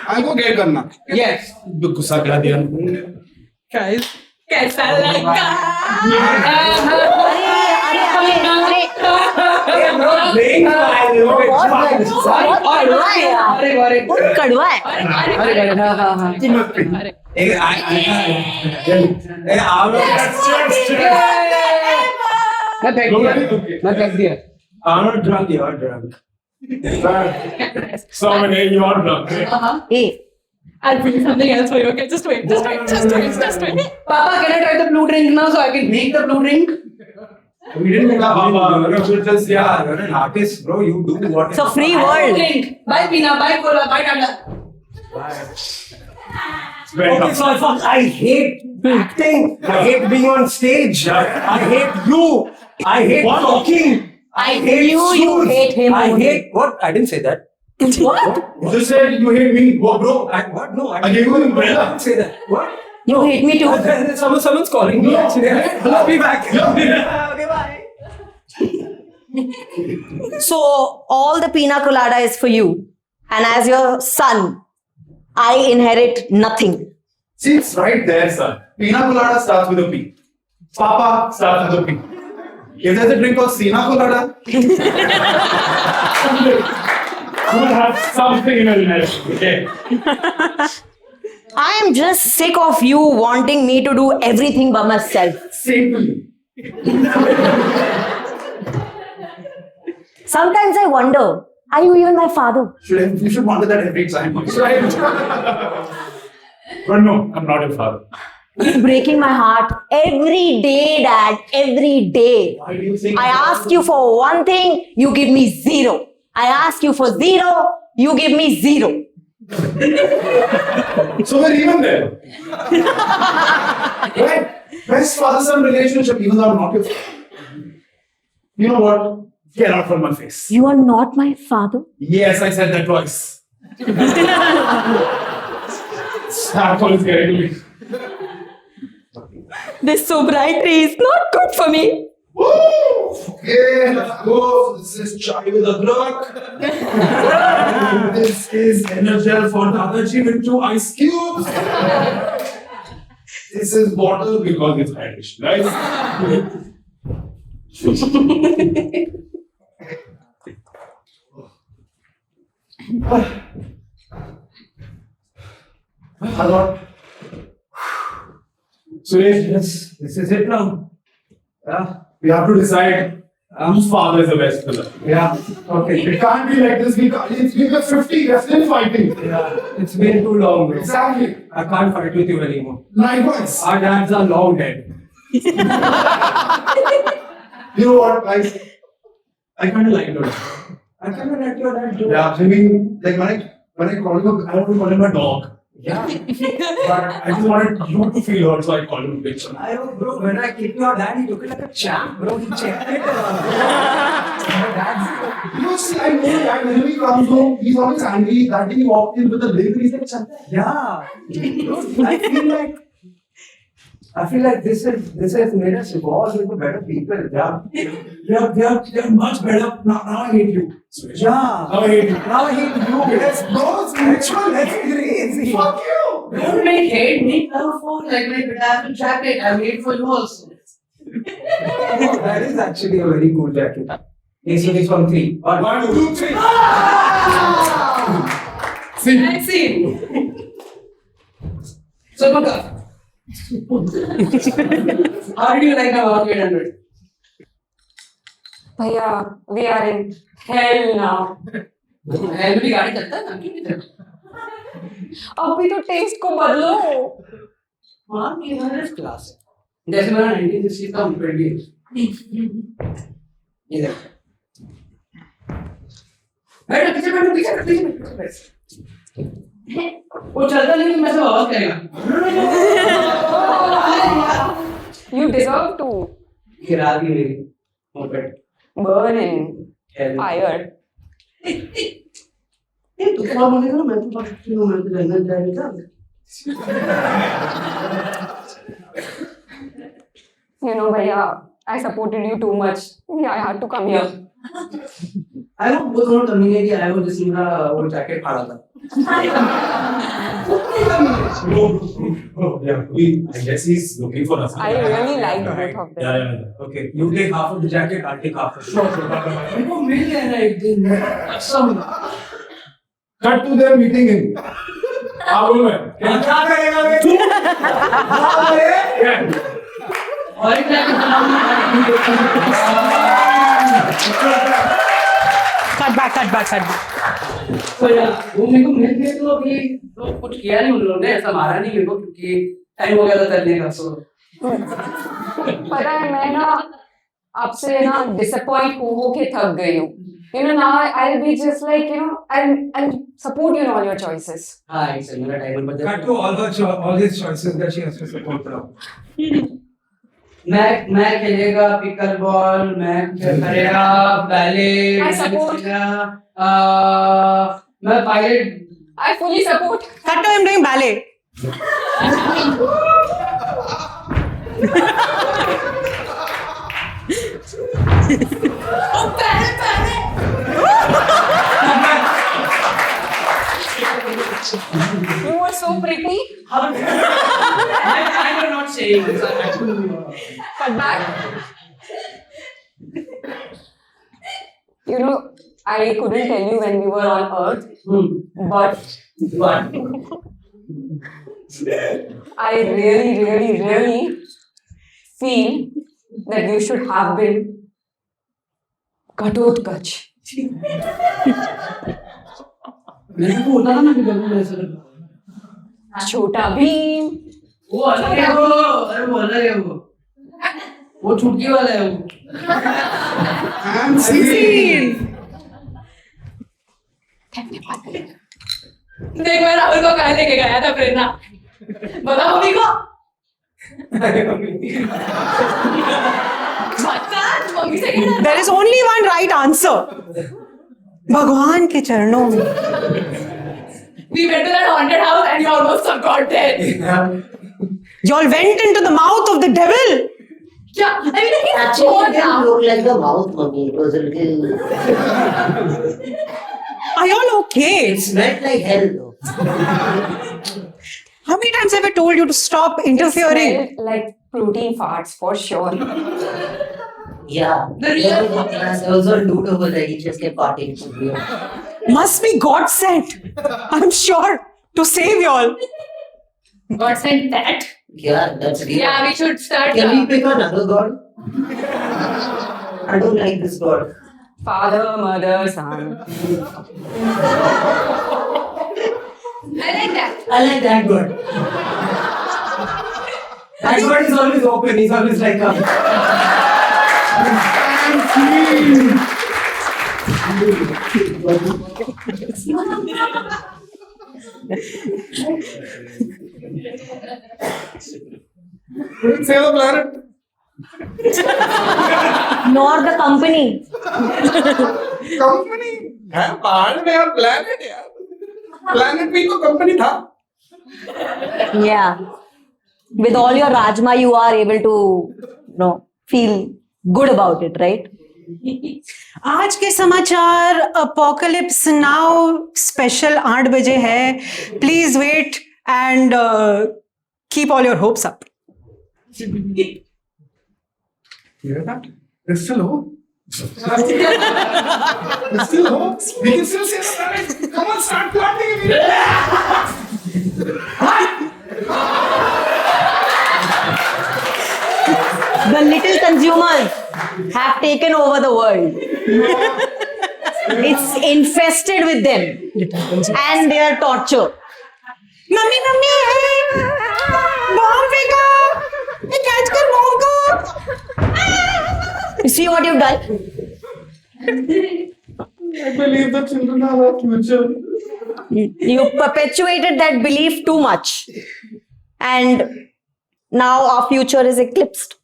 [SPEAKER 9] I'll go get Ganna.
[SPEAKER 4] Yes.
[SPEAKER 9] गुस्सा करा दिया.
[SPEAKER 7] Guys, कैसा लगा?
[SPEAKER 1] Playing style, you know, it's fun.
[SPEAKER 4] अरे
[SPEAKER 5] बहुत कड़वा है.
[SPEAKER 4] हाँ. मैं फेंक दिया.
[SPEAKER 1] I'm not drunk, you're drunk.
[SPEAKER 2] Sorry, you are drunk.
[SPEAKER 5] Hey,
[SPEAKER 7] I'll bring something else for you. Okay, just wait. Just wait.
[SPEAKER 4] Papa, can I try the blue drink now so I can make the blue drink?
[SPEAKER 1] We didn't make a you're just, you're an artist, bro. You do what.
[SPEAKER 5] it's a free world.
[SPEAKER 4] Drink. Bye Pina, bye Cola, bye Tata.
[SPEAKER 1] Okay, so I hate acting. I hate being on stage. I hate you. I hate talking. I hate
[SPEAKER 5] you
[SPEAKER 1] shoes.
[SPEAKER 5] hate him
[SPEAKER 1] I
[SPEAKER 5] only.
[SPEAKER 1] hate what? I didn't say that.
[SPEAKER 5] What?
[SPEAKER 9] You just said you hate me. What, bro?
[SPEAKER 1] What? No,
[SPEAKER 9] I gave you an umbrella.
[SPEAKER 1] I didn't say that. What?
[SPEAKER 5] You hate me too.
[SPEAKER 1] Someone's calling me. Actually, I'll be back. Okay, bye.
[SPEAKER 5] So all the pina colada is for you, and as your son, I inherit nothing.
[SPEAKER 9] See, it's right there, sir. Pina colada starts with a P. Papa starts with a P. If there's a drink called Sina colada,
[SPEAKER 2] You will have something in your life. Okay.
[SPEAKER 5] I am just sick of you wanting me to do everything by myself.
[SPEAKER 9] same to you.
[SPEAKER 5] Sometimes I wonder, are you even my father?
[SPEAKER 9] You should wonder that every time. Right?
[SPEAKER 2] But no, I'm not your father.
[SPEAKER 5] You're breaking my heart every day, Dad. Every day.
[SPEAKER 9] Why do you think?
[SPEAKER 5] I ask you for one thing, you give me 0. I ask you for 0, you give me 0.
[SPEAKER 9] So we're even there. Right? Best father-son relationship, even though I'm not your father. You know what? Get out from my face.
[SPEAKER 5] You are not my father?
[SPEAKER 9] Yes, I said that twice.
[SPEAKER 2] Alcohol is getting to me.
[SPEAKER 5] This sobriety is not good for me.
[SPEAKER 9] Woo! Okay, let's go. This is chai with adrak. This is Energel for Dadaji with 2 ice cubes. This is water because it's hydration, right? Hello.
[SPEAKER 1] Suresh, yes, this is it now. Yeah.
[SPEAKER 9] We have to decide whose father is the best pillar.
[SPEAKER 1] Yeah. Okay.
[SPEAKER 9] It can't be like this. It's been 50, we're still fighting.
[SPEAKER 1] Yeah. It's been too long, bro.
[SPEAKER 9] Exactly.
[SPEAKER 1] I can't fight with you anymore.
[SPEAKER 9] Likewise.
[SPEAKER 1] Our dads are long dead.
[SPEAKER 9] You know what, guys? I kind of like your dad.
[SPEAKER 1] I kind of like your dad too.
[SPEAKER 9] Yeah, I mean, like when I call him, I want to call him a dog.
[SPEAKER 1] Yeah.
[SPEAKER 9] But I just wanted you to feel hurt, so I called him a bitch.
[SPEAKER 1] I know, bro. When I kicked your dad, he took it like a champ, bro. He checked it. My dad's.
[SPEAKER 9] You know, see, I know that whenever he comes home, he's always angry. That day he walked in with the link, he's like, "Chanta."
[SPEAKER 1] Yeah. Bro, I feel like this has made us evolve into better people. Yeah.
[SPEAKER 9] They're much better. Now I hate you.
[SPEAKER 1] Yeah.
[SPEAKER 9] Now I hate you.
[SPEAKER 1] Now I hate you. Yes, bro. It's mutual. That's crazy.
[SPEAKER 9] Fuck you!
[SPEAKER 4] Don't make hate, make love for like my bedazzled jacket. I made for you also.
[SPEAKER 1] That is actually a very cool jacket. This one is from 3.
[SPEAKER 9] 1, 2, 3.
[SPEAKER 7] Next scene.
[SPEAKER 4] So, Maka, how did you like the Walk 800?
[SPEAKER 8] भैया, we are in hell now.
[SPEAKER 4] हल भी गाड़ी चलता है ना क्यों नहीं चलता?
[SPEAKER 8] अभी तो टेस्ट को बदलो.
[SPEAKER 4] हाँ, ये हमारे क्लास है. जैसे मेरा 1960 का 28 इधर बैठो पीछे बैठो वो चलता नहीं तो मैं सब आवाज करेगा
[SPEAKER 8] You deserve to
[SPEAKER 4] गिरा दी मेरी मोपेड
[SPEAKER 8] burn in fire.
[SPEAKER 4] तू क्या बोलेगा ना मैं तो जंगल जाएगा
[SPEAKER 8] You know, Bhaiya, I supported you too much. Yeah, I had to come here.
[SPEAKER 4] आई वो दोनों कमी है कि आई वो जिसने मेरा वो जैकेट फाड़ा था
[SPEAKER 2] Yeah, I guess he's looking for us.
[SPEAKER 8] I really liked both of them.
[SPEAKER 2] Yeah.
[SPEAKER 1] Okay, you take half of the jacket, I'll take half of the
[SPEAKER 4] मेरे को मिल गया ना एक दिन अच्छा मिला
[SPEAKER 2] Cut to their meeting in. हाँ बोलो मैं.
[SPEAKER 1] क्या करेगा मैं?
[SPEAKER 4] और एक जैकेट बनाऊंगा
[SPEAKER 3] Cut back.
[SPEAKER 4] तो यार वो मेरे को मिल गए तो अभी तो कुछ किया नहीं उन लोगों ने ऐसा मारा नहीं मेरे को क्योंकि टाइम हो गया था करने का सो
[SPEAKER 8] पता है मैं ना आपसे ना disappoint हो के थक गई हूँ. You know, now I'll be just like, you know, I'll support you in all your choices.
[SPEAKER 4] हाँ इससे मेरा टाइम पर
[SPEAKER 1] Cut to all his choices that she has to support now.
[SPEAKER 4] मैं खेलेगा पिकल बॉल मैं करेगा बैले
[SPEAKER 8] I support.
[SPEAKER 4] मैं pilot
[SPEAKER 8] I fully support.
[SPEAKER 3] Cut to him doing ballet.
[SPEAKER 8] You were so pretty.
[SPEAKER 4] I'm not saying this.
[SPEAKER 8] Cut back. You know, I couldn't tell you when we were on Earth, but I really feel that you should have been Ghatotkaч.
[SPEAKER 4] मेरे को होता था ना कि जब मैं ऐसा
[SPEAKER 8] Chota Bheem.
[SPEAKER 4] वो अलग है वो अरे वो अलग है वो छुटकी वाला है वो
[SPEAKER 6] And see.
[SPEAKER 7] देख मैं राहुल को कहाँ लेके गया था प्रेरणा बता मम्मी को बता मम्मी से कहना
[SPEAKER 3] There is only one right answer. भगवान के चरणों में.
[SPEAKER 7] we went to that haunted house and you almost got dead
[SPEAKER 3] Y'all went into the mouth of the devil.
[SPEAKER 7] yeah I mean he's
[SPEAKER 10] Actually,
[SPEAKER 7] poor
[SPEAKER 10] it didn't
[SPEAKER 7] now
[SPEAKER 10] look like the mouth, mommy. It was a little.
[SPEAKER 3] Are y'all okay?
[SPEAKER 10] It smelled like hell, though.
[SPEAKER 3] How many times have I told you to stop interfering?
[SPEAKER 8] Smelled like protein farts for sure.
[SPEAKER 10] Yeah.
[SPEAKER 7] The real-
[SPEAKER 10] There was a dude over there. He just kept farting.
[SPEAKER 3] Must be God sent. I'm sure to save y'all.
[SPEAKER 7] God sent that
[SPEAKER 10] Yeah, that's real.
[SPEAKER 7] yeah we should start
[SPEAKER 10] Can we pick another god? I don't like this god.
[SPEAKER 8] Father, mother, son.
[SPEAKER 7] I like that
[SPEAKER 10] I like that god.
[SPEAKER 1] That God is always open. He's always like,
[SPEAKER 6] Save the planet.
[SPEAKER 5] Nor the company.
[SPEAKER 6] Company है पहाड़ में यार planet यार planet भी तो company था
[SPEAKER 5] Yeah. With all your Rajma, you are able to, feel good about it, right?
[SPEAKER 3] आज के समाचार अपोकलिप्स नाउ स्पेशल 8 बजे है. Please wait and keep all your hopes up.
[SPEAKER 6] hear that? There's still hope. There's still hope. We can still save the planet. Come on, start planting.
[SPEAKER 5] The little consumers have taken over the world. It's infested with them. And their torture.
[SPEAKER 3] Mummy bomb फेंका catch कर
[SPEAKER 5] You see what you've done?
[SPEAKER 6] I believe the children are our future.
[SPEAKER 5] You perpetuated that belief too much. And now our future is eclipsed.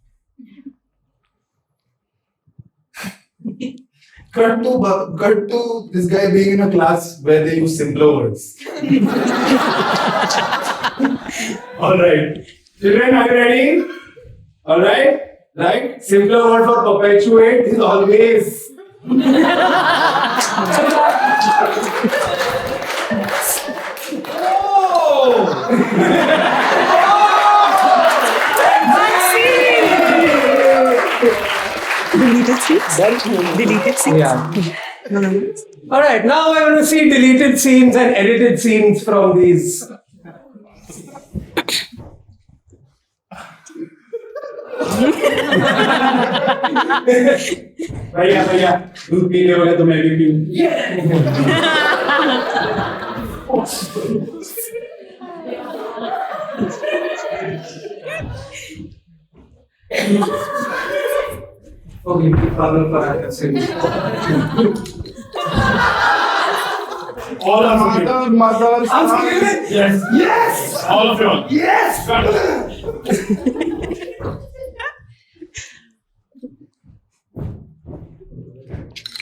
[SPEAKER 9] Cut to this guy being in a class where they use simpler words.
[SPEAKER 2] All right. Children, are you ready? All right. Right? Simpler word for perpetuate is always.
[SPEAKER 3] Deleted scenes? Deleted scenes?
[SPEAKER 1] Yeah. All right, now I want to see deleted scenes and edited scenes from these.
[SPEAKER 2] भैया दूध पीने होगा तो मैं भी पीऊं
[SPEAKER 1] Okay, father for accent.
[SPEAKER 2] All of you.
[SPEAKER 6] Mother.
[SPEAKER 2] Yes. Yes. All of you.
[SPEAKER 6] Yes.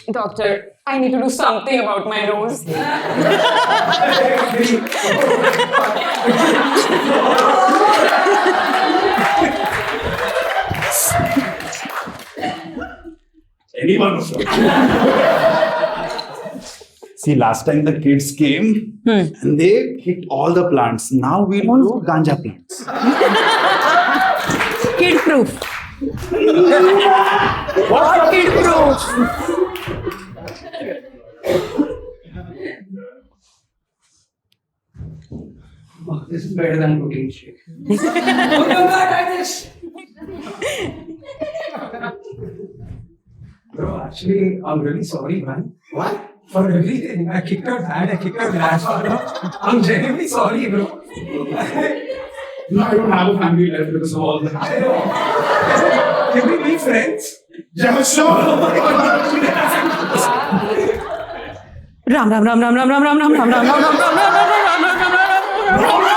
[SPEAKER 8] Doctor, I need to do something about my nose.
[SPEAKER 2] Anyone was
[SPEAKER 9] See, last time the kids came and they hit all the plants. Now we'll do ganja plants.
[SPEAKER 3] Kid proof. What kid proof?
[SPEAKER 4] Oh, this is better than protein shake.
[SPEAKER 1] Bro, actually, I'm really sorry, man. What? For everything. I kicked out dad, I kicked out grandfather. I'm genuinely sorry, bro.
[SPEAKER 2] No, I don't have a family left because of all that.
[SPEAKER 1] I know. Can we be friends?
[SPEAKER 2] Yeah, sure.
[SPEAKER 3] Ram ram ram ram ram ram ram ram ram ram ram ram ram ram ram ram ram.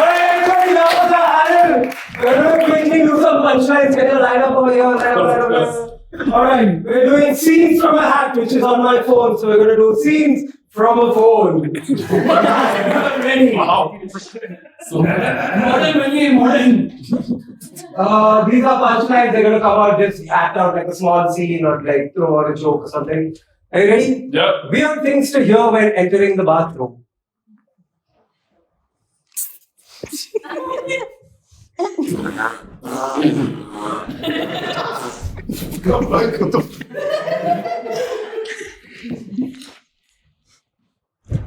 [SPEAKER 1] Everybody love the Aril. We're going to quickly do some punchlines. Get a line up over here. Alright, we're doing scenes from a hat, which is on my phone. So we're going to do scenes from a phone. Ready?
[SPEAKER 2] Wow. So
[SPEAKER 4] Modern.
[SPEAKER 1] These are punchlines. They're going to come out, just act out like a small scene or like throw out a joke or something. Are you ready?
[SPEAKER 2] Yeah.
[SPEAKER 1] Weird things to hear when entering the bathroom.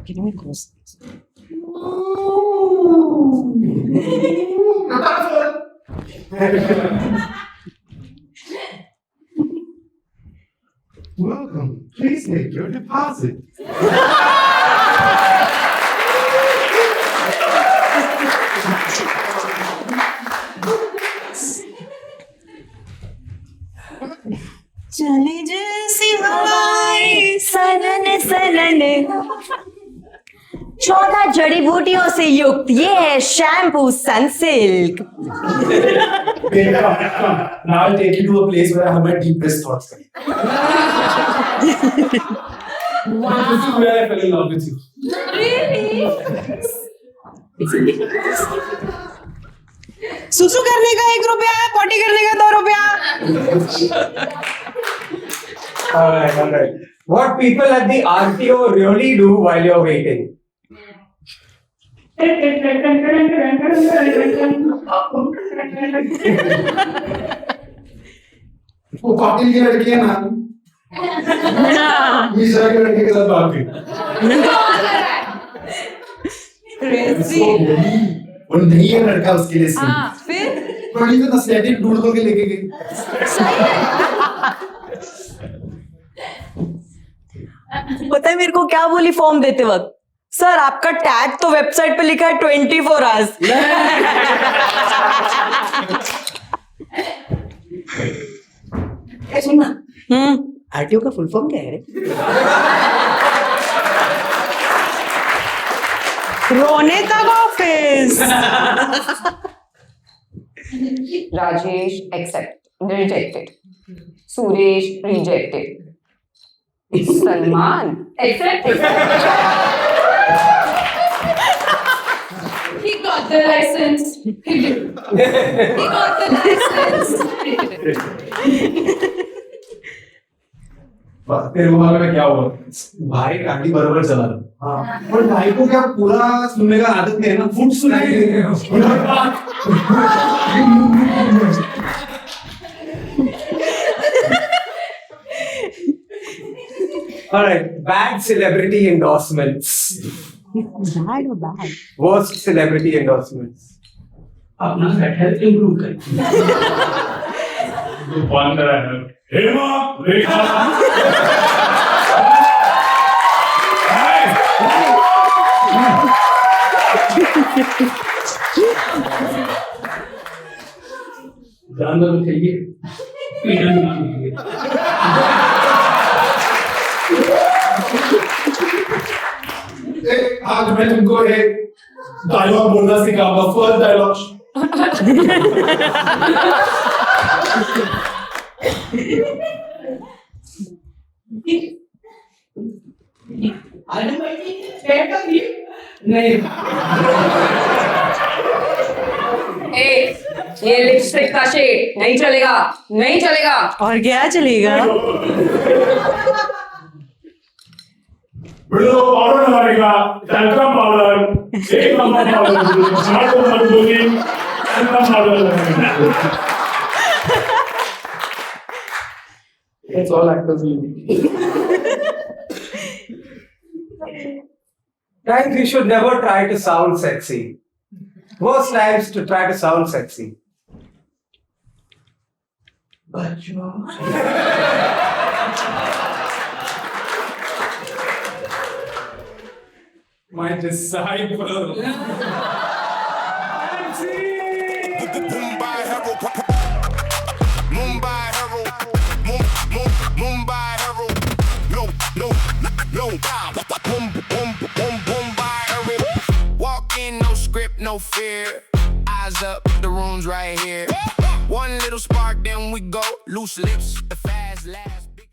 [SPEAKER 3] Getting me close.
[SPEAKER 6] Welcome. Please make your deposit.
[SPEAKER 3] चले जैसी हवाएं सनन सनन
[SPEAKER 5] 14 जड़ी बूटियों से युक्त ये है shampoo Sunsilk.
[SPEAKER 9] Now I'll take you to a place where I have my deepest thoughts.
[SPEAKER 2] this is where I fell in love with you.
[SPEAKER 3] सुसु करने का 1 रुपया, पॉटी करने का 2 रुपया.
[SPEAKER 1] Alright. What people at the RTO really do while you're waiting?
[SPEAKER 6] वो पाटिल की लड़की है ना मिश्रा के लड़के के साथ भाग गई
[SPEAKER 9] वो नहीं है लड़का उसके लिए सीन
[SPEAKER 7] फिर
[SPEAKER 9] बड़ी तो नस्लेटिक ढूंढ के लेके गई
[SPEAKER 5] पता है मेरे को क्या बोली फॉर्म देते वक्त? सर आपका टैग तो वेबसाइट पे लिखा है 24 आवर्स.
[SPEAKER 10] ए, सुनना
[SPEAKER 5] हम्म.
[SPEAKER 10] आरटीओ का फुल फॉर्म क्या है रे?
[SPEAKER 3] रोने तक office.
[SPEAKER 8] Rajesh, accept. Rejected. Suresh, rejected. Salman, accept.
[SPEAKER 7] He got the license. He did. He got the license.
[SPEAKER 2] तेरे रुमाल में क्या हुआ?
[SPEAKER 9] भाई गाड़ी बराबर चला रहा. हाँ. पर भाई को क्या पूरा सुनने का आदत नहीं है ना, फुट सुनाई दे
[SPEAKER 1] All right, bad celebrity endorsements.
[SPEAKER 3] Bad or bad?
[SPEAKER 1] Worst celebrity endorsements.
[SPEAKER 4] अपना हेल्थ इंप्रूव करें.
[SPEAKER 2] One that I have. Hema, Rekha.
[SPEAKER 4] जानवर चाहिए. पीना नहीं चाहिए.
[SPEAKER 2] आज मैं तुमको एक डायलॉग बोलना सिखाऊंगा. First dialogue.
[SPEAKER 4] नहीं.
[SPEAKER 8] ये लिपस्टिक का शेड नहीं चलेगा, नहीं चलेगा.
[SPEAKER 3] और क्या चलेगा?
[SPEAKER 2] बिल्लो पाउडर लगाएगा. Talcum powder. एक नंबर पाउडर. स्मार्ट पाउडर बोली. टैल्कम पाउडर लगाएगा.
[SPEAKER 4] It's all actors will.
[SPEAKER 1] Times you should never try to sound sexy. Worst times to try to sound sexy.
[SPEAKER 2] My disciple.
[SPEAKER 11] Mumbai hero. Mumbai hero. Mumbai hero. No. Mumbai hero. Walk in, no script, no fear. Eyes up, the room's right here. One little spark, then we go. Loose lips, the fast laugh.